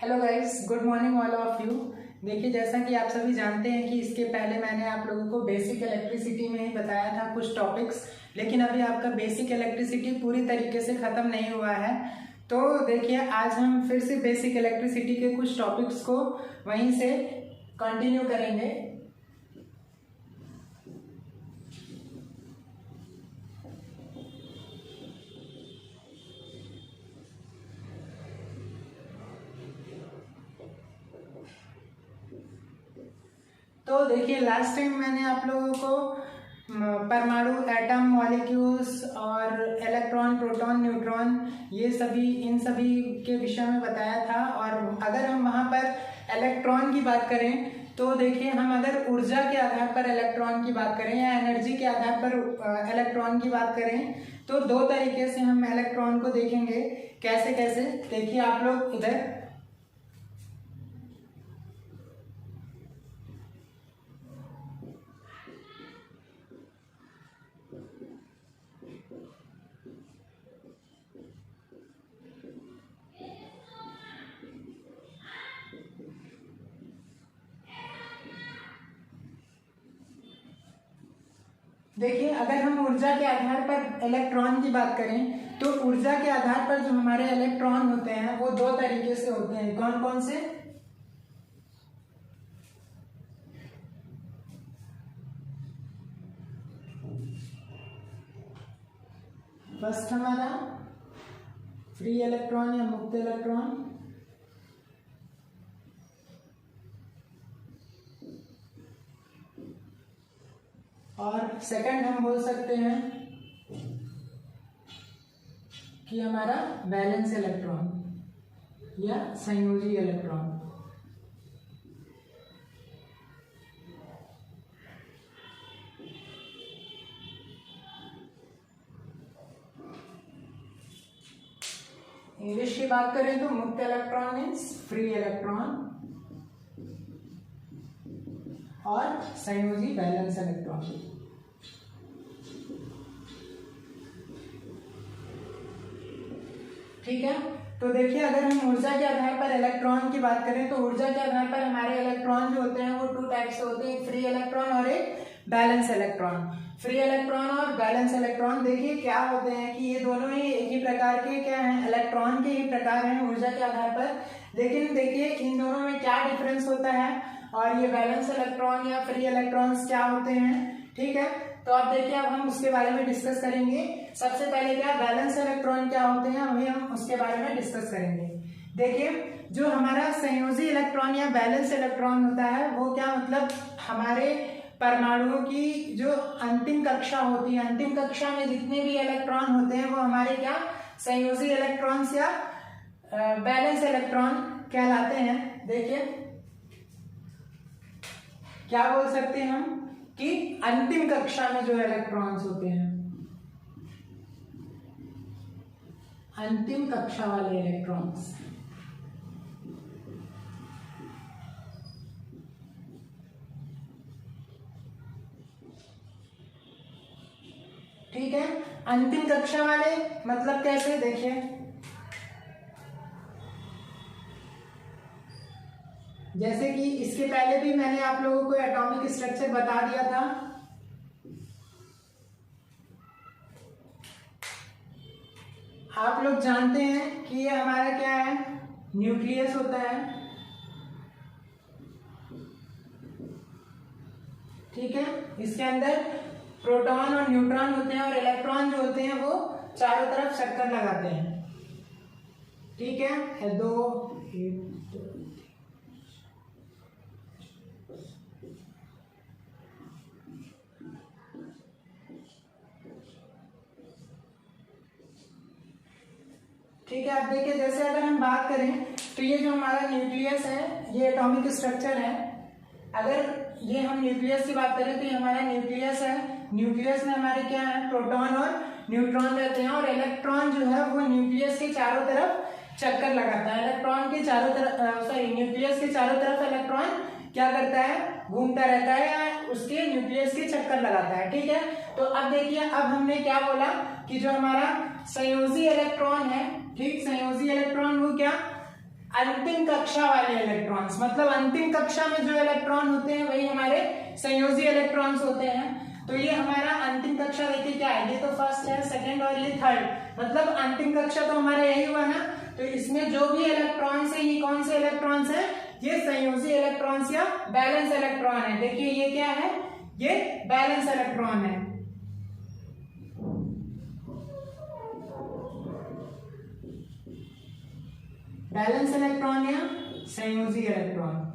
Hello guys, good morning all of you. देखिए, जैसा कि आप सभी जानते हैं कि इसके पहले मैंने आप लोगों को बेसिक इलेक्ट्रिसिटी में ही बताया था कुछ टॉपिक्स, लेकिन अभी आपका बेसिक इलेक्ट्रिसिटी पूरी तरीके से ख़त्म नहीं हुआ है। तो देखिए, आज हम फिर से बेसिक इलेक्ट्रिसिटी के कुछ टॉपिक्स को वहीं से कंटिन्यू करेंगे। तो देखिए, लास्ट टाइम मैंने आप लोगों को परमाणु, एटम, मॉलिक्यूल्स और इलेक्ट्रॉन, प्रोटॉन, न्यूट्रॉन, ये सभी इन सभी के विषय में बताया था। और अगर हम वहाँ पर इलेक्ट्रॉन की बात करें तो देखिए, हम अगर ऊर्जा के आधार पर इलेक्ट्रॉन की बात करें या एनर्जी के आधार पर इलेक्ट्रॉन की बात करें तो दो तरीके से हम इलेक्ट्रॉन को देखेंगे। कैसे कैसे देखिए, आप लोग इधर देखिए, अगर हम ऊर्जा के आधार पर इलेक्ट्रॉन की बात करें तो ऊर्जा के आधार पर जो हमारे इलेक्ट्रॉन होते हैं वो दो तरीके से होते हैं। कौन कौन से? फर्स्ट हमारा फ्री इलेक्ट्रॉन या मुक्त इलेक्ट्रॉन, और सेकंड हम बोल सकते हैं कि हमारा बैलेंस इलेक्ट्रॉन या संयोजी इलेक्ट्रॉन। इंग्लिश की बात करें तो मुक्त इलेक्ट्रॉन मीन्स फ्री इलेक्ट्रॉन और संयोजी बैलेंस इलेक्ट्रॉन। ठीक है, तो देखिए, अगर हम ऊर्जा के आधार पर इलेक्ट्रॉन की बात करें तो ऊर्जा के आधार पर हमारे इलेक्ट्रॉन जो होते हैं वो टू टाइप से होते हैं, एक फ्री इलेक्ट्रॉन और एक बैलेंस इलेक्ट्रॉन। फ्री इलेक्ट्रॉन और बैलेंस इलेक्ट्रॉन देखिए क्या होते हैं कि ये दोनों ही एक ही प्रकार के क्या हैं, इलेक्ट्रॉन के ही प्रकार हैं ऊर्जा के आधार पर। लेकिन देखिए, इन दोनों में क्या डिफरेंस होता है और ये बैलेंस इलेक्ट्रॉन या फ्री इलेक्ट्रॉन्स क्या होते हैं। ठीक है, तो अब देखिए, अब हम उसके बारे में डिस्कस करेंगे। सबसे पहले क्या बैलेंस इलेक्ट्रॉन क्या होते हैं, अभी हम उसके बारे में डिस्कस करेंगे। देखिए, जो हमारा संयोजी इलेक्ट्रॉन या बैलेंस इलेक्ट्रॉन होता है वो क्या मतलब हमारे परमाणुओं की जो अंतिम कक्षा होती है, अंतिम कक्षा में जितने भी इलेक्ट्रॉन होते हैं वो हमारे क्या संयोजी इलेक्ट्रॉन्स या बैलेंस इलेक्ट्रॉन कहलाते हैं। देखिए, क्या बोल सकते हैं हम कि अंतिम कक्षा में जो इलेक्ट्रॉन्स होते हैं, अंतिम कक्षा वाले इलेक्ट्रॉन्स। ठीक है, अंतिम कक्षा वाले मतलब कैसे? देखिए, जैसे कि इसके पहले भी मैंने आप लोगों को एटॉमिक स्ट्रक्चर बता दिया था। आप लोग जानते हैं कि ये हमारा क्या है, न्यूक्लियस होता है। ठीक है, इसके अंदर प्रोटॉन और न्यूट्रॉन होते हैं और इलेक्ट्रॉन जो होते हैं वो चारों तरफ चक्कर लगाते हैं। ठीक है, ठीक है। अब देखिए, जैसे अगर हम बात करें तो ये जो हमारा न्यूक्लियस है ये एटॉमिक स्ट्रक्चर है। अगर ये हम न्यूक्लियस की बात करें तो ये हमारा न्यूक्लियस है। न्यूक्लियस में हमारे क्या है, प्रोटॉन और न्यूट्रॉन रहते हैं और इलेक्ट्रॉन जो है वो न्यूक्लियस के चारों तरफ चक्कर लगाता है। इलेक्ट्रॉन के चारों तरफ न्यूक्लियस के चारों तरफ इलेक्ट्रॉन क्या करता है, घूमता रहता है या उसके न्यूक्लियस के चक्कर लगाता है। ठीक है, तो अब देखिए, अब हमने क्या बोला कि जो हमारा संयोजी इलेक्ट्रॉन है, ठीक, संयोजी इलेक्ट्रॉन वो क्या अंतिम कक्षा वाले इलेक्ट्रॉन्स, मतलब अंतिम कक्षा में जो इलेक्ट्रॉन होते हैं वही हमारे संयोजी इलेक्ट्रॉन्स होते हैं। तो ये हमारा अंतिम कक्षा देखिए क्या है, ये तो फर्स्ट है, सेकंड और ये थर्ड, मतलब अंतिम कक्षा तो हमारा यही हुआ ना। तो इसमें जो भी इलेक्ट्रॉन्स है ये कौन से इलेक्ट्रॉन्स है, ये संयोजी इलेक्ट्रॉन्स या बैलेंस इलेक्ट्रॉन है। देखिए ये क्या है, ये बैलेंस इलेक्ट्रॉन है। बैलेंस इलेक्ट्रॉन या संयोजी इलेक्ट्रॉन,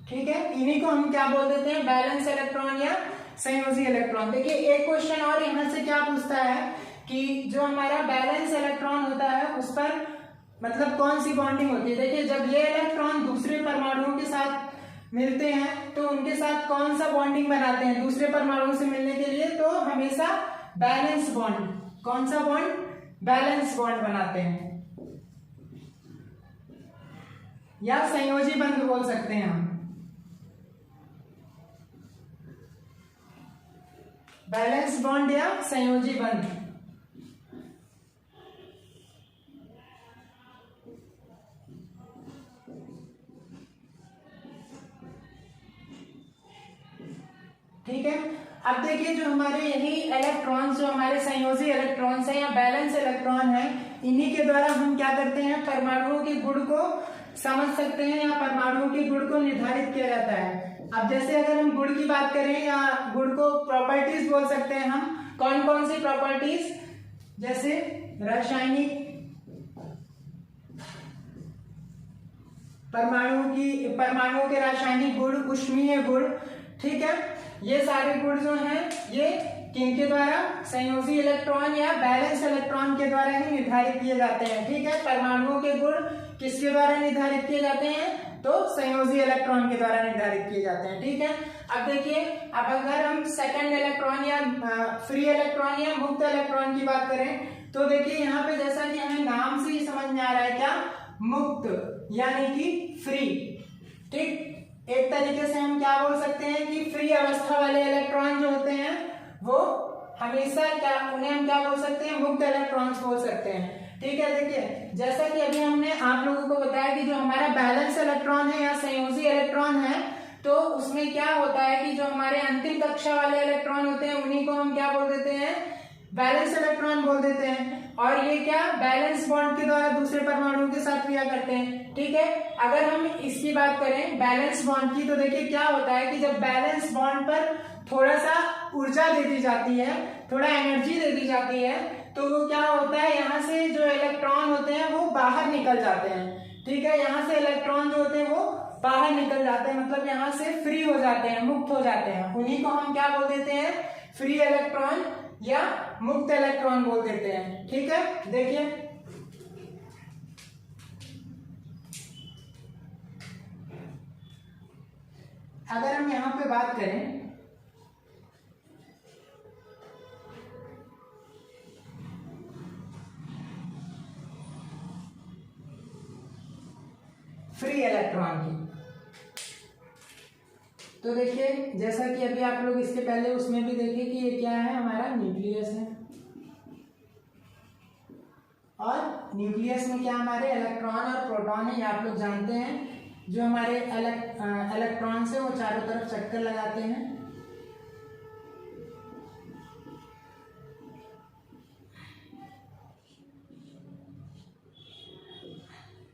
ठीक है, इन्हीं को हम क्या बोल देते हैं, बैलेंस इलेक्ट्रॉन या संयोजी इलेक्ट्रॉन। देखिए एक क्वेश्चन और यहां से क्या पूछता है कि जो हमारा बैलेंस इलेक्ट्रॉन होता है उस पर मतलब कौन सी बॉन्डिंग होती है। देखिए जब ये इलेक्ट्रॉन दूसरे परमाणुओं के साथ मिलते हैं तो उनके साथ कौन सा बॉन्डिंग बनाते हैं दूसरे परमाणुओं से मिलने के लिए, तो हमेशा बैलेंस बॉन्ड, कौन सा बॉन्ड, बैलेंस बॉन्ड बनाते हैं या संयोजी बंध बोल सकते हैं हम, बैलेंस बॉन्ड या संयोजी बंध। ठीक है, अब देखिए जो हमारे यही इलेक्ट्रॉन्स, जो हमारे संयोजी इलेक्ट्रॉन्स हैं या बैलेंस इलेक्ट्रॉन हैं, इन्हीं के द्वारा हम क्या करते हैं, परमाणुओं के गुण को समझ सकते हैं या परमाणुओं के गुण को निर्धारित किया जाता है। अब जैसे अगर हम गुण की बात करें या गुण को प्रॉपर्टीज बोल सकते हैं हम, कौन कौन सी प्रॉपर्टीज, जैसे रासायनिक, परमाणुओं के रासायनिक गुण, ऊष्मीय गुण, ठीक है, ये सारे गुण जो हैं ये किनके द्वारा, संयोजी इलेक्ट्रॉन या बैलेंस इलेक्ट्रॉन के द्वारा ही निर्धारित किए जाते हैं। ठीक है, परमाणुओं के गुण किसके द्वारा निर्धारित किए जाते हैं, तो संयोजी इलेक्ट्रॉन के द्वारा निर्धारित किए जाते हैं। ठीक है, अब देखिए, अब अगर हम सेकंड इलेक्ट्रॉन या फ्री इलेक्ट्रॉन या मुक्त इलेक्ट्रॉन की बात करें तो देखिए यहाँ पे जैसा कि हमें नाम से ही समझ में आ रहा है, क्या, मुक्त यानी कि फ्री। ठीक, एक तरीके से हम क्या बोल सकते हैं कि फ्री अवस्था वाले इलेक्ट्रॉन जो होते हैं वो हमेशा क्या, उन्हें हम क्या बोल सकते हैं, मुक्त इलेक्ट्रॉन्स बोल सकते हैं। ठीक है, देखिए जैसा कि अभी हमने आप लोगों को बताया कि जो हमारा बैलेंस इलेक्ट्रॉन है या संयोजी इलेक्ट्रॉन है, तो उसमें क्या होता है कि जो हमारे अंतिम कक्षा वाले इलेक्ट्रॉन होते हैं उन्हीं को हम क्या बोल देते हैं, बैलेंस इलेक्ट्रॉन बोल देते हैं। और ये क्या, बैलेंस बॉन्ड के द्वारा दूसरे परमाणुओं के साथ क्रिया करते हैं। ठीक है, अगर हम इसकी बात करें बैलेंस बॉन्ड की, तो देखिए क्या होता है कि जब बैलेंस बॉन्ड पर थोड़ा सा ऊर्जा दे दी जाती है, थोड़ा एनर्जी दे दी जाती है, तो वो क्या होता है, यहाँ से जो इलेक्ट्रॉन होते हैं वो बाहर निकल जाते हैं। ठीक है, यहाँ से इलेक्ट्रॉन जो होते हैं वो बाहर निकल जाते हैं, मतलब यहाँ से फ्री हो जाते हैं, मुक्त हो जाते हैं। उन्हीं को हम क्या बोल देते हैं, फ्री इलेक्ट्रॉन या मुक्त इलेक्ट्रॉन बोल देते हैं। ठीक है, देखिए अगर हम यहाँ पे बात करें फ्री इलेक्ट्रॉन की, तो देखिए जैसा कि अभी आप लोग इसके पहले उसमें भी देखिए कि ये क्या है, हमारा न्यूक्लियस है, और न्यूक्लियस में क्या हमारे इलेक्ट्रॉन और प्रोटॉन है, ये आप लोग जानते हैं। जो हमारे इलेक्ट्रॉन्स है वो चारों तरफ चक्कर लगाते हैं।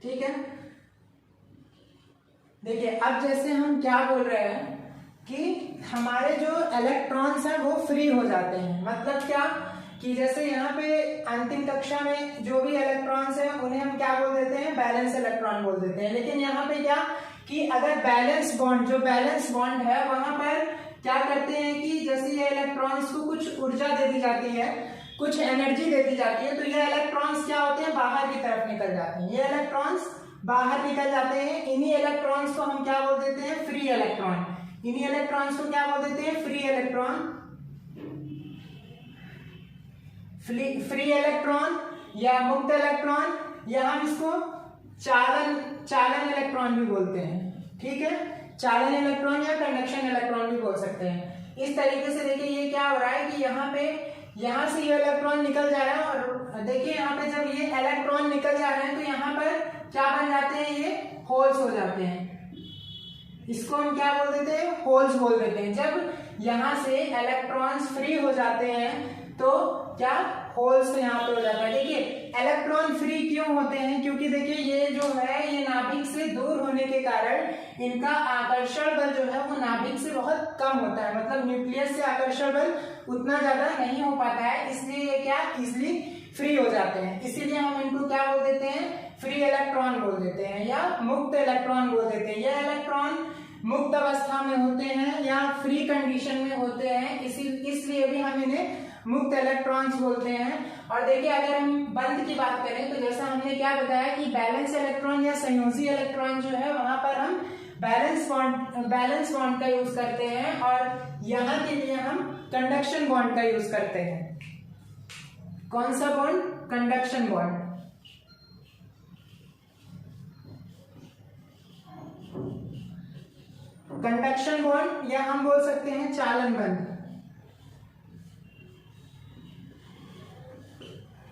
ठीक है, देखिए अब जैसे हम क्या बोल रहे हैं कि हमारे जो इलेक्ट्रॉन्स हैं वो फ्री हो जाते हैं, मतलब क्या कि जैसे यहाँ पे अंतिम कक्षा में जो भी इलेक्ट्रॉन्स हैं उन्हें हम क्या बोल देते हैं, बैलेंस इलेक्ट्रॉन बोल देते हैं। लेकिन यहाँ पे क्या कि अगर बैलेंस बॉन्ड, जो बैलेंस बॉन्ड है वहां पर क्या करते हैं कि जैसे ये इलेक्ट्रॉन्स को कुछ ऊर्जा दे दी जाती है, कुछ एनर्जी दे दी जाती है, तो ये इलेक्ट्रॉन्स क्या होते हैं, बाहर की तरफ निकल जाते हैं। ये इलेक्ट्रॉन्स बाहर निकल जाते हैं। इन्हीं इलेक्ट्रॉन्स को हम क्या बोल देते हैं, फ्री इलेक्ट्रॉन। इन्हीं इलेक्ट्रॉन्स को क्या बोल देते हैं, फ्री इलेक्ट्रॉन, फ्री इलेक्ट्रॉन या मुक्त इलेक्ट्रॉन, या हम इसको चालन इलेक्ट्रॉन भी बोलते हैं। ठीक है, चालन इलेक्ट्रॉन या कंडक्शन इलेक्ट्रॉन भी बोल सकते हैं। इस तरीके से देखिए ये क्या हो रहा है कि यहाँ पे यहाँ से ये इलेक्ट्रॉन निकल जा रहा है और देखिए यहाँ पे जब ये इलेक्ट्रॉन निकल जा रहे हैं तो यहाँ पर क्या बन जाते हैं, ये होल्स हो जाते हैं। इसको हम क्या बोल देते हैं, होल्स बोल देते हैं। जब यहाँ से इलेक्ट्रॉन्स फ्री हो जाते हैं तो क्या, होल्स यहाँ पे हो जाता है। देखिए इलेक्ट्रॉन फ्री क्यों होते हैं, क्योंकि देखिए ये जो है ये नाभिक से दूर होने के कारण इनका आकर्षण बल जो है वो नाभिक से बहुत कम होता है, मतलब न्यूक्लियस से आकर्षण बल उतना ज्यादा नहीं हो पाता है, इसलिए ये क्या इजिली फ्री हो जाते हैं। इसीलिए हम इनको क्या बोल देते हैं, फ्री इलेक्ट्रॉन बोल देते हैं या मुक्त इलेक्ट्रॉन बोल देते हैं। यह इलेक्ट्रॉन मुक्त अवस्था में होते हैं या फ्री कंडीशन में होते हैं, इसलिए भी हम इन्हें मुक्त इलेक्ट्रॉन्स बोलते हैं। और देखिए अगर हम बंद की बात करें तो जैसा हमने क्या बताया कि बैलेंस इलेक्ट्रॉन या संयोजी इलेक्ट्रॉन जो है वहां पर हम बैलेंस बॉन्ड का यूज करते हैं और यहाँ के लिए हम कंडक्शन बॉन्ड का यूज करते हैं। कौन सा bond, conduction bond. Conduction bond या हम बोल सकते हैं चालन बंध।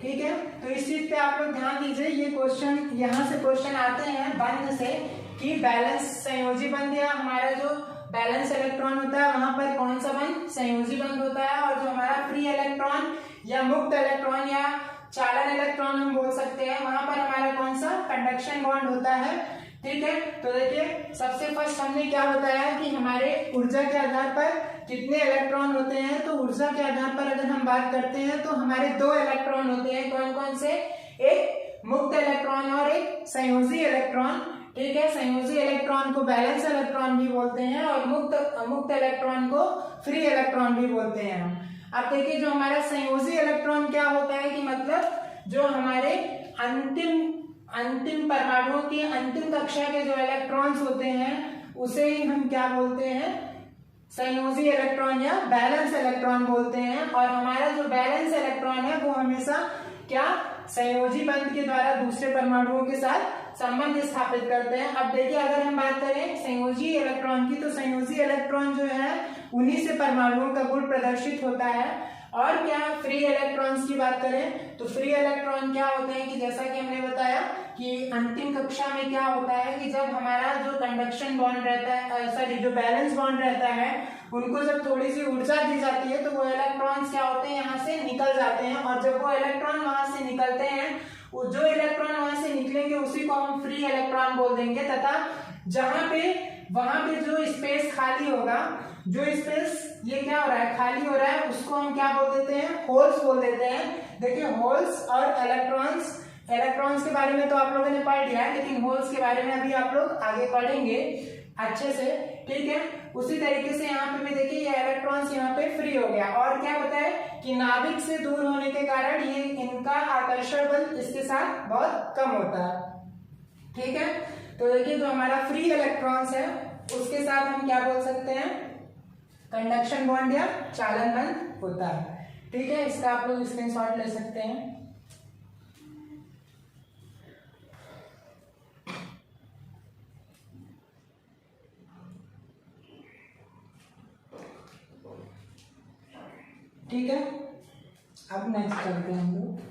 ठीक है, तो इस चीज पे आप लोग ध्यान दीजिए। ये क्वेश्चन, यहाँ से क्वेश्चन आते हैं बंध से कि बैलेंस संयोजी बंध या हमारा जो बैलेंस इलेक्ट्रॉन होता है वहां पर कौन सा बंध, संयोजी बंध होता है, और जो हमारा फ्री इलेक्ट्रॉन या मुक्त इलेक्ट्रॉन या चालन इलेक्ट्रॉन हम बोल सकते हैं वहां पर हमारा कौन सा, कंडक्शन बॉन्ड होता है। ठीक है, तो देखिए सबसे फर्स्ट हमने क्या बताया कि हमारे ऊर्जा के आधार पर कितने इलेक्ट्रॉन होते हैं। तो ऊर्जा के आधार पर अगर हम बात करते हैं तो हमारे दो इलेक्ट्रॉन होते हैं। कौन कौन से, एक मुक्त इलेक्ट्रॉन और एक संयोजी इलेक्ट्रॉन। ठीक है, संयोजी इलेक्ट्रॉन को बैलेंस इलेक्ट्रॉन भी बोलते हैं और मुक्त इलेक्ट्रॉन को फ्री इलेक्ट्रॉन भी बोलते हैं हम। अब देखिए जो हमारा संयोजी इलेक्ट्रॉन क्या होता है कि मतलब जो हमारे अंतिम परमाणुओं की अंतिम कक्षा के जो इलेक्ट्रॉन्स होते हैं उसे ही हम क्या बोलते हैं, संयोजी इलेक्ट्रॉन या बैलेंस इलेक्ट्रॉन बोलते हैं। और हमारा जो बैलेंस इलेक्ट्रॉन है वो हमेशा क्या, संयोजी बंध के द्वारा दूसरे परमाणुओं के साथ संबंध स्थापित करते हैं। अब देखिए अगर हम बात करें संयोजी इलेक्ट्रॉन की, तो संयोजी इलेक्ट्रॉन जो है उन्हीं से परमाणुओं का गुण प्रदर्शित होता है। और क्या, फ्री इलेक्ट्रॉन्स की बात करें तो फ्री इलेक्ट्रॉन क्या होते हैं कि जैसा कि हमने बताया कि अंतिम कक्षा में क्या होता है कि जब हमारा जो कंडक्शन बॉन्ड रहता है, सॉरी जो बैलेंस बॉन्ड रहता है, उनको जब थोड़ी सी ऊर्जा दी जाती है तो वो इलेक्ट्रॉन्स क्या होते हैं, यहाँ से निकल जाते हैं। और जब वो इलेक्ट्रॉन वहां से निकलते हैं, जो इलेक्ट्रॉन वहां से निकलेंगे उसी को हम फ्री इलेक्ट्रॉन बोल देंगे। तथा वहां पे जो स्पेस खाली होगा, जो स्पेस ये क्या हो रहा है, खाली हो रहा है, उसको हम क्या बोल देते हैं, होल्स बोल देते हैं। देखिए होल्स और इलेक्ट्रॉन्स के बारे में तो आप लोगों ने पढ़ लिया है, लेकिन होल्स के बारे में अभी आप लोग आगे पढ़ेंगे अच्छे से। ठीक है, उसी तरीके से यहाँ पे भी देखिए ये इलेक्ट्रॉन्स यहाँ पे फ्री हो गया। और क्या बताए कि नाभिक से दूर होने के कारण ये इनका आकर्षण बल इसके साथ बहुत कम होता है। ठीक है, तो देखिए जो हमारा फ्री इलेक्ट्रॉन्स है उसके साथ हम क्या बोल सकते हैं, कंडक्शन बॉन्ड या चालन बंध होता है। ठीक है, इसका आप लोग स्क्रीनशॉट ले सकते हैं। ठीक है, अब नेक्स्ट चलते हैं हम लोग।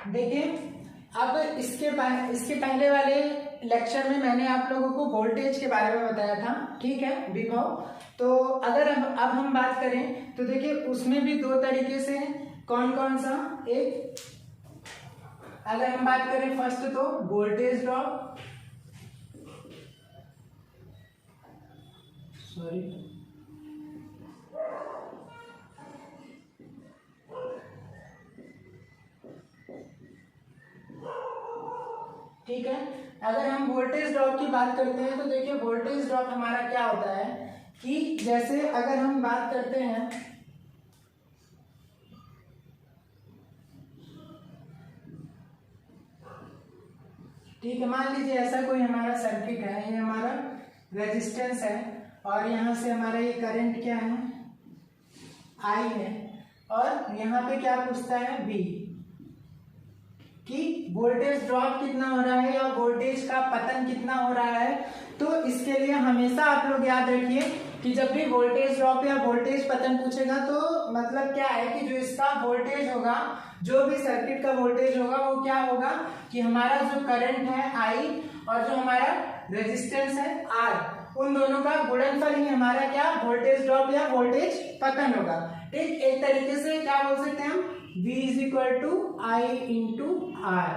देखिए अब इसके पहले वाले लेक्चर में मैंने आप लोगों को वोल्टेज के बारे में बताया था। ठीक है, विभव। तो अगर अब हम बात करें तो देखिए उसमें भी दो तरीके से, कौन कौन सा, एक अगर हम बात करें फर्स्ट तो वोल्टेज ड्रॉप, सॉरी ठीक है, अगर हम वोल्टेज ड्रॉप की बात करते हैं तो देखिए वोल्टेज ड्रॉप हमारा क्या होता है कि जैसे अगर हम बात करते हैं, ठीक है, मान लीजिए ऐसा कोई हमारा सर्किट है, ये हमारा रेजिस्टेंस है और यहाँ से हमारा ये करंट क्या है, आई है, और यहाँ पे क्या पूछता है, बी, कि वोल्टेज ड्रॉप कितना हो रहा है या वोल्टेज का पतन कितना हो रहा है। तो इसके लिए हमेशा आप लोग याद रखिए कि जब भी वोल्टेज ड्रॉप या वोल्टेज पतन पूछेगा तो मतलब क्या है कि जो इसका वोल्टेज होगा, जो भी सर्किट का वोल्टेज होगा वो क्या होगा कि हमारा जो करंट है आई और जो हमारा रेजिस्टेंस है आर, उन दोनों का गुणनफल ही हमारा क्या वोल्टेज ड्रॉप या वोल्टेज पतन होगा। ठीक, एक तरीके से क्या बोल सकते हैं हम, V is equal to I into R.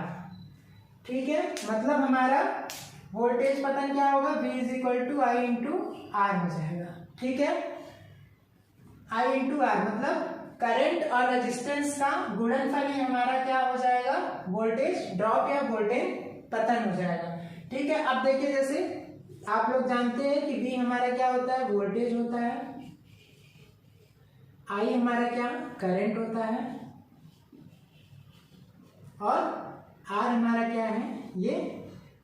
ठीक है, मतलब हमारा वोल्टेज पतन क्या होगा, V is equal to I into R हो जाएगा। ठीक है, आई इंटू आर मतलब करंट और रेजिस्टेंस का गुणनफल ही हमारा क्या हो जाएगा, वोल्टेज ड्रॉप या वोल्टेज पतन हो जाएगा। ठीक है, अब देखिए जैसे आप लोग जानते हैं कि V हमारा क्या होता है, वोल्टेज होता है, आई हमारा क्या करंट होता है, और आर हमारा क्या है, ये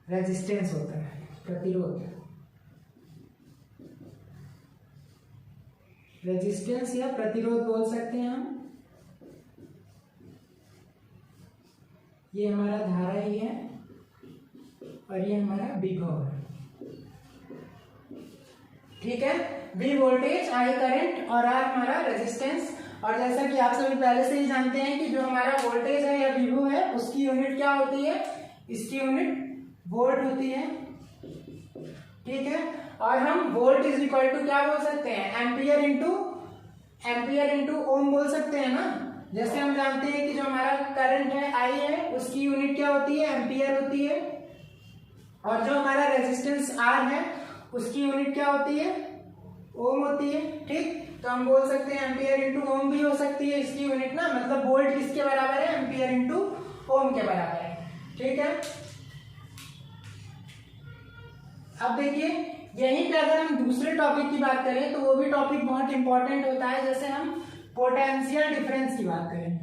रेजिस्टेंस होता है, प्रतिरोध, रेजिस्टेंस या प्रतिरोध बोल सकते हैं हम। ये हमारा धारा ही है और ये हमारा विभव है। ठीक है, V वोल्टेज, आई करंट और आर हमारा रेजिस्टेंस। और जैसा कि आप सभी पहले से ही जानते हैं कि जो हमारा वोल्टेज है या विभव है उसकी यूनिट क्या होती है, इसकी यूनिट वोल्ट होती है। ठीक है, और हम वोल्ट इज इक्वल टू क्या बोल सकते हैं, एम्पियर इंटू ओम बोल सकते हैं ना। जैसे हम जानते हैं कि जो हमारा करंट है आई है उसकी यूनिट क्या होती है, एम्पियर होती है, और जो हमारा रेजिस्टेंस आर है उसकी यूनिट क्या होती है, ओम होती है। ठीक, तो हम बोल सकते हैं एम्पियर इंटू ओम भी हो सकती है इसकी यूनिट ना, मतलब वोल्ट किसके बराबर है, एम्पियर इंटू ओम के बराबर है। ठीक है, अब देखिए यहीं पे अगर हम दूसरे टॉपिक की बात करें तो वो भी टॉपिक बहुत इंपॉर्टेंट होता है, जैसे हम पोटेंशियल डिफरेंस की बात करें।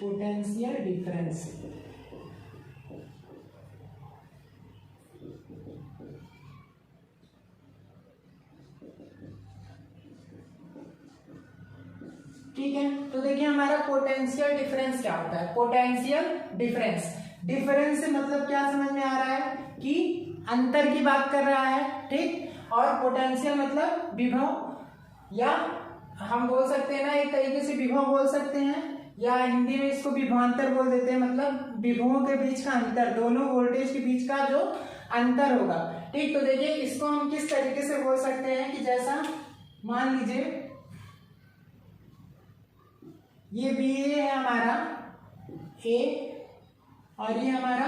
पोटेंशियल डिफरेंस, ठीक है, तो देखिए हमारा पोटेंशियल डिफरेंस क्या होता है, पोटेंशियल डिफरेंस, डिफरेंस से मतलब क्या समझ में आ रहा है कि अंतर की बात कर रहा है। ठीक, और पोटेंशियल मतलब विभव, या हम बोल सकते हैं ना एक तरीके से विभव बोल सकते हैं, या हिंदी में इसको विभवांतर बोल देते हैं, मतलब विभवों के बीच का अंतर, दोनों वोल्टेज के बीच का जो अंतर होगा। ठीक, तो देखिए इसको हम किस तरीके से बोल सकते हैं कि जैसा मान लीजिए ये बी ए है हमारा ए और ये हमारा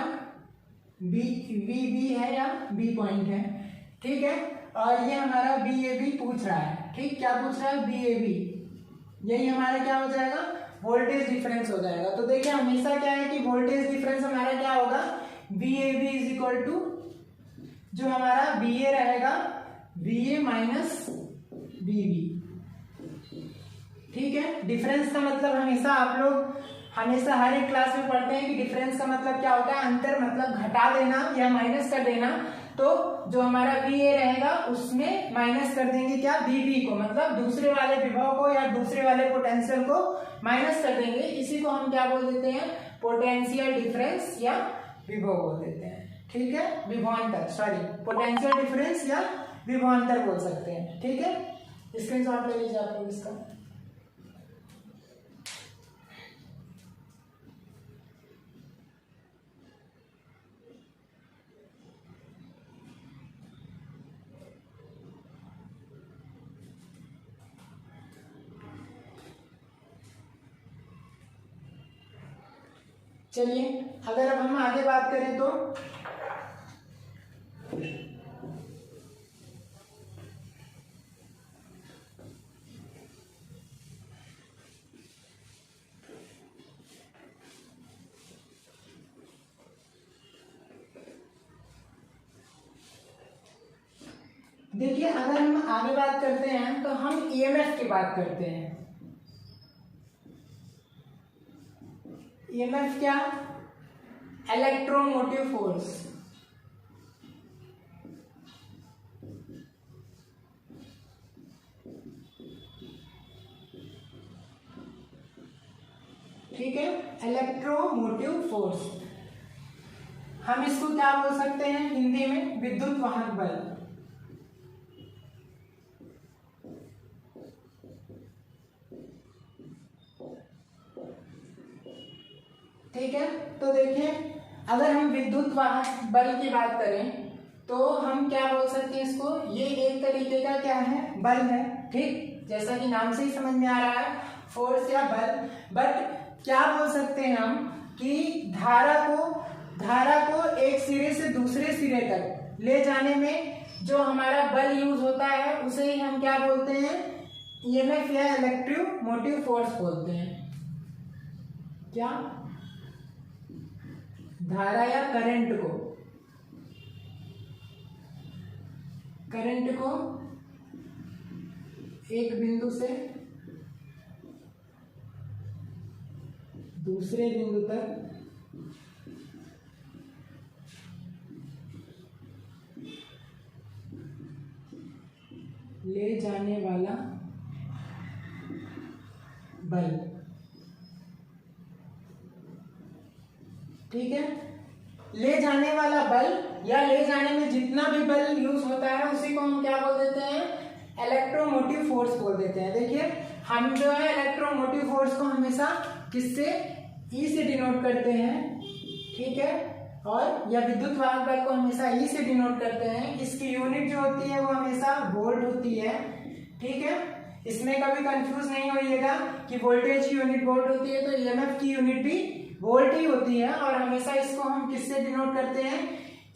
बी बी है या बी पॉइंट है। ठीक है, और ये हमारा बी ए बी पूछ रहा है। ठीक, क्या पूछ रहा है, बी ए बी, यही हमारा क्या हो जाएगा, वोल्टेज डिफरेंस हो जाएगा। तो देखिए हमेशा क्या है कि वोल्टेज डिफरेंस हमारा क्या होगा, B A B is equal to जो हमारा बी ए रहेगा B A minus B B. ठीक है, डिफरेंस का मतलब हमेशा आप लोग हमेशा हर एक क्लास में पढ़ते हैं कि डिफरेंस का मतलब क्या होता है, अंतर मतलब घटा देना या माइनस कर देना। तो जो हमारा बी ए रहेगा उसमें माइनस कर देंगे क्या, बी बी को, मतलब दूसरे वाले विभव को या दूसरे वाले पोटेंशियल को माइनस कर देंगे। इसी को हम क्या बोल देते हैं, पोटेंशियल डिफरेंस या विभव बोल देते हैं। ठीक है, विभवांतर, सॉरी पोटेंशियल डिफरेंस या विभवांतर बोल सकते हैं। ठीक है, स्क्रीनशॉट ले लीजिए आप लोग इसका। चलिए अगर अब हम आगे बात करें तो देखिए अगर हम आगे बात करते हैं तो हम ईएमएफ की बात करते हैं। ईएमएफ क्या? Electromotive force. ठीक है, इलेक्ट्रोमोटिव फोर्स। हम इसको क्या बोल सकते हैं हिंदी में? विद्युत वाहक बल। ठीक है, तो देखिए अगर हम विद्युत वाहक बल की बात करें तो हम क्या बोल सकते हैं इसको? ये एक तरीके का क्या है? बल है। ठीक, जैसा कि नाम से ही समझ में आ रहा है, फोर्स या बल। बट क्या बोल सकते हैं हम कि धारा को एक सिरे से दूसरे सिरे तक ले जाने में जो हमारा बल यूज होता है उसे ही हम क्या बोलते हैं? ईएमएफ या इलेक्ट्रोमोटिव फोर्स बोलते हैं। क्या? धारा या करंट को एक बिंदु से दूसरे बिंदु तक ले जाने वाला बल। ठीक है, ले जाने वाला बल या ले जाने में जितना भी बल यूज होता है उसी को हम क्या बोल देते हैं? इलेक्ट्रोमोटिव फोर्स बोल देते हैं। देखिए हम जो है इलेक्ट्रोमोटिव फोर्स को हमेशा किससे? ई से डिनोट करते हैं। ठीक है, और या विद्युत वाहक बल को हमेशा ई से डिनोट करते हैं। इसकी यूनिट जो होती है वो हमेशा वोल्ट होती है। ठीक है, इसमें कभी कंफ्यूज नहीं होइएगा कि वोल्टेज की यूनिट वोल्ट होती है तो ईएमएफ की यूनिट भी वोल्ट ही होती है। और हमेशा इसको हम किससे डिनोट करते हैं?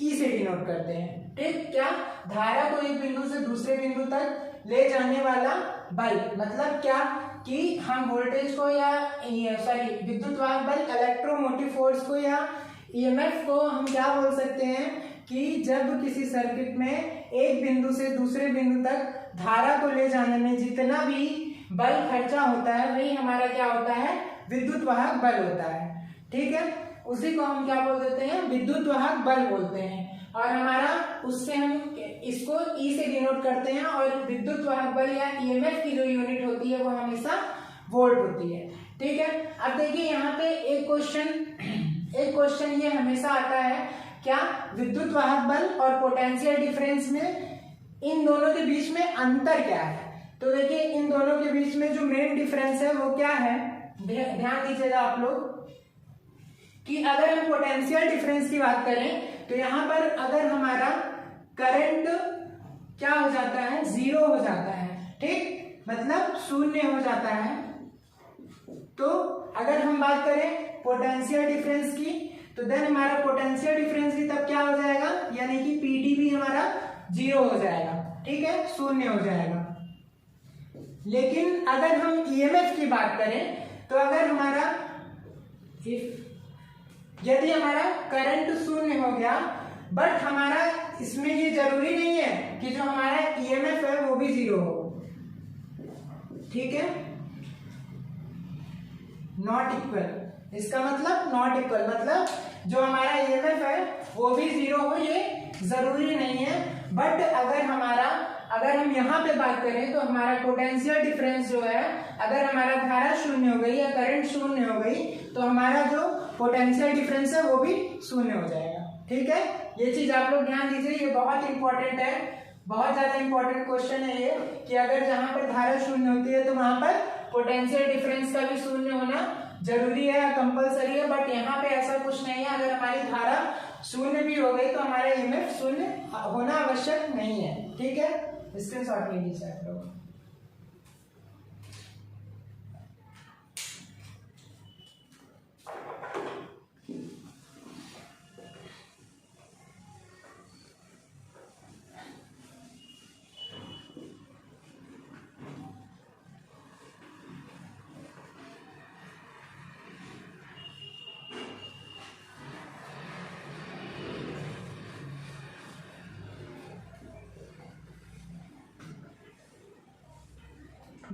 ई से डिनोट करते हैं। ठीक, क्या? धारा को एक बिंदु से दूसरे बिंदु तक ले जाने वाला बल। मतलब क्या कि हम वोल्टेज को या विद्युत वाहक बल, इलेक्ट्रोमोटिव फोर्स को या ईएमएफ को हम क्या बोल सकते हैं कि जब किसी सर्किट में एक बिंदु से दूसरे बिंदु तक धारा को ले जाने में जितना भी बल खर्चा होता है वही हमारा क्या होता है? विद्युत वाहक बल होता है। ठीक है, उसी को हम क्या बोल देते हैं? विद्युत वाहक बल बोलते हैं। और हमारा उससे हम इसको ई से डिनोट करते हैं। और विद्युत वाहक बल या ईएमएफ की जो यूनिट होती है वो हमेशा वोल्ट होती है। ठीक है, अब देखिए यहाँ पे एक क्वेश्चन ये हमेशा आता है, क्या विद्युत वाहक बल और पोटेंशियल डिफरेंस में इन दोनों के बीच में अंतर क्या है? तो देखिए इन दोनों के बीच में जो मेन डिफरेंस है वो क्या है? ध्यान दीजिएगा आप लोग कि अगर हम पोटेंशियल डिफरेंस की बात करें तो यहाँ पर अगर हमारा करंट क्या हो जाता है? जीरो हो जाता है। ठीक, मतलब शून्य हो जाता है। तो अगर हम बात करें पोटेंशियल डिफरेंस की तो देन हमारा पोटेंशियल डिफरेंस भी तब क्या हो जाएगा? यानी कि पीडी भी हमारा जीरो हो जाएगा। ठीक है, शून्य हो जाएगा। लेकिन अगर हम ईएमएफ की बात करें तो अगर हमारा यदि हमारा करंट शून्य हो गया बट हमारा इसमें ये जरूरी नहीं है कि जो हमारा ईएमएफ है वो भी जीरो हो। ठीक है, नॉट इक्वल, इसका मतलब नॉट इक्वल मतलब जो हमारा ईएमएफ है वो भी जीरो हो, ये जरूरी नहीं है। बट अगर हम यहाँ पे बात करें तो हमारा पोटेंशियल डिफरेंस जो है, अगर हमारा धारा शून्य हो गई या करंट शून्य हो गई तो हमारा जो पोटेंशियल डिफरेंस है वो भी शून्य हो जाएगा। ठीक है, ये चीज आप लोग ध्यान दीजिए, ये बहुत इंपॉर्टेंट है, बहुत ज्यादा इंपॉर्टेंट क्वेश्चन है ये कि अगर जहां पर धारा शून्य होती है तो वहां पर पोटेंशियल डिफरेंस का भी शून्य होना जरूरी है, कंपलसरी है। बट यहाँ पे ऐसा कुछ नहीं है, अगर हमारी धारा शून्य भी हो गई तो हमारा ईएमएफ शून्य होना आवश्यक नहीं है। ठीक है, स्क्रीनशॉट ले लीजिए आप लोग।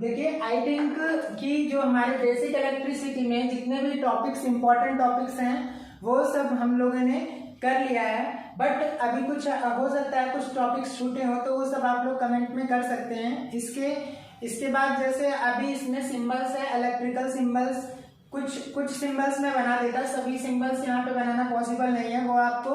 देखिए आई थिंक कि जो हमारे बेसिक इलेक्ट्रिसिटी में जितने भी टॉपिक्स इंपॉर्टेंट टॉपिक्स हैं वो सब हम लोगों ने कर लिया है, बट अभी कुछ हो सकता है कुछ टॉपिक्स छूटे हो तो वो सब आप लोग कमेंट में कर सकते हैं। इसके बाद जैसे अभी इसमें सिंबल्स है, इलेक्ट्रिकल सिंबल्स, कुछ सिंबल्स में बना देता, सभी सिंबल्स यहाँ पे बनाना पॉसिबल नहीं है। वो आपको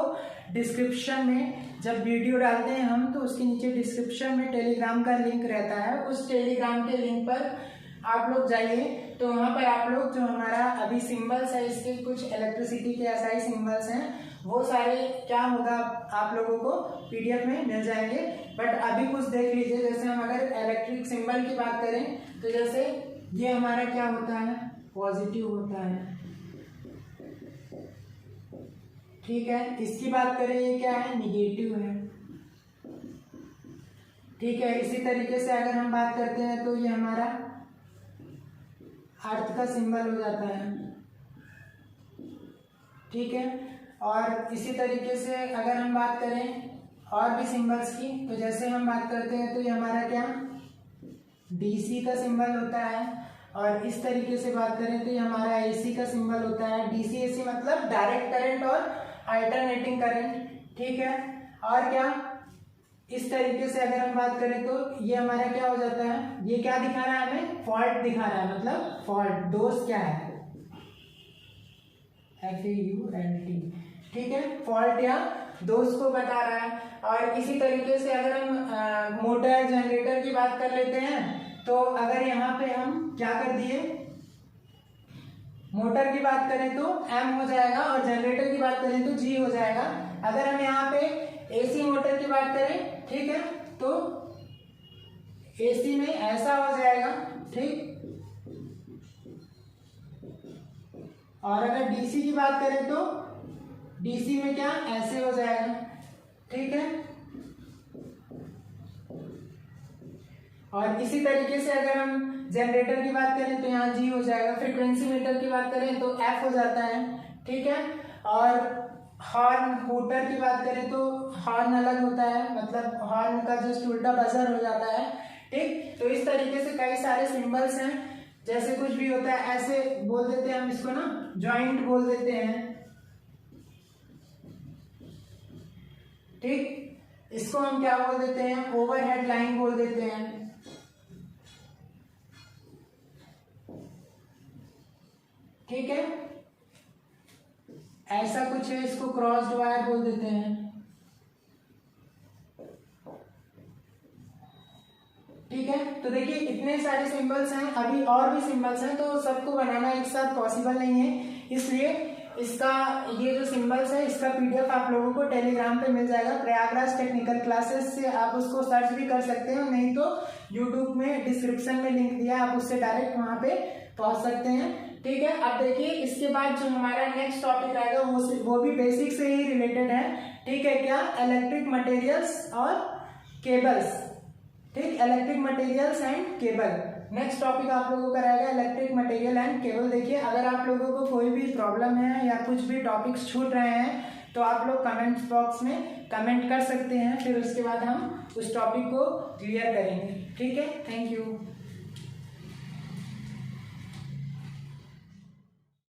डिस्क्रिप्शन में जब वीडियो डालते हैं हम तो उसके नीचे डिस्क्रिप्शन में टेलीग्राम का लिंक रहता है, उस टेलीग्राम के लिंक पर आप लोग जाइए तो वहाँ पर आप लोग जो हमारा अभी सिंबल्स है इसके कुछ इलेक्ट्रिसिटी के एसआई सिंबल्स हैं वो सारे क्या होगा आप लोगों को पीडीएफ में मिल जाएंगे। बट अभी कुछ देख लीजिए, जैसे हम अगर इलेक्ट्रिक सिंबल की बात करें तो जैसे ये हमारा क्या होता है, पॉजिटिव होता है, ठीक है। इसकी बात करें ये क्या है, निगेटिव है, ठीक है। इसी तरीके से अगर हम बात करते हैं तो ये हमारा अर्थ का सिंबल हो जाता है, ठीक है। और इसी तरीके से अगर हम बात करें और भी सिंबल्स की तो जैसे हम बात करते हैं तो ये हमारा क्या डीसी का सिंबल होता है, और इस तरीके से बात करें तो ये हमारा एसी का सिंबल होता है। डीसी एसी मतलब डायरेक्ट करंट और अल्टरनेटिंग करंट, ठीक है। और क्या इस तरीके से अगर हम बात करें तो ये हमारा क्या हो जाता है, ये क्या दिखा रहा है हमें, फॉल्ट दिखा रहा है, मतलब फॉल्ट दोष क्या है, FAULT, ठीक है। फॉल्ट या दोष को बता रहा है। और इसी तरीके से अगर हम मोटर जनरेटर की बात कर लेते हैं तो अगर यहाँ पे हम क्या कर दिए, मोटर की बात करें तो M हो जाएगा और जनरेटर की बात करें तो G हो जाएगा। अगर हम यहाँ पे AC मोटर की बात करें, ठीक है, तो AC में ऐसा हो जाएगा, ठीक। और अगर DC की बात करें तो DC में क्या ऐसे हो जाएगा, ठीक है। और इसी तरीके से अगर हम जनरेटर की बात करें तो यहाँ G हो जाएगा। फ्रीक्वेंसी मीटर की बात करें तो F हो जाता है, ठीक है। और हॉर्न हूटर की बात करें तो हॉर्न अलग होता है, मतलब हॉर्न का जस्ट उल्टा बजर हो जाता है, ठीक। तो इस तरीके से कई सारे सिंबल्स हैं, जैसे कुछ भी होता है ऐसे बोल देते हैं हम इसको ना, जॉइंट बोल देते हैं, ठीक। इसको हम क्या बोल देते हैं, ओवरहेड लाइन बोल देते हैं, ठीक है। ऐसा कुछ है, इसको क्रॉस्ड वायर बोल देते हैं, ठीक है। तो देखिए इतने सारे सिंबल्स हैं, अभी और भी सिंबल्स हैं तो सबको बनाना एक साथ पॉसिबल नहीं है, इसलिए इसका ये जो सिंबल्स है इसका पीडीएफ आप लोगों को टेलीग्राम पे मिल जाएगा। प्रयागराज टेक्निकल क्लासेस से आप उसको सर्च भी कर सकते हो, नहीं तो यूट्यूब में डिस्क्रिप्शन में लिंक दिया है, आप उससे डायरेक्ट वहां पे पहुंच सकते हैं, ठीक है। अब देखिए इसके बाद जो हमारा नेक्स्ट टॉपिक आएगा वो भी बेसिक से ही रिलेटेड है, ठीक है। क्या, इलेक्ट्रिक मटेरियल्स और केबल्स, ठीक, electric materials and cable. Next topic आप लोगों का रहेगा इलेक्ट्रिक मटेरियल एंड केबल। देखिए अगर आप लोगों को कोई भी प्रॉब्लम है या कुछ भी टॉपिक्स छूट रहे हैं तो आप लोग कमेंट्स बॉक्स में कमेंट कर सकते हैं, फिर उसके बाद हम उस टॉपिक को क्लियर करेंगे, ठीक है। Thank you.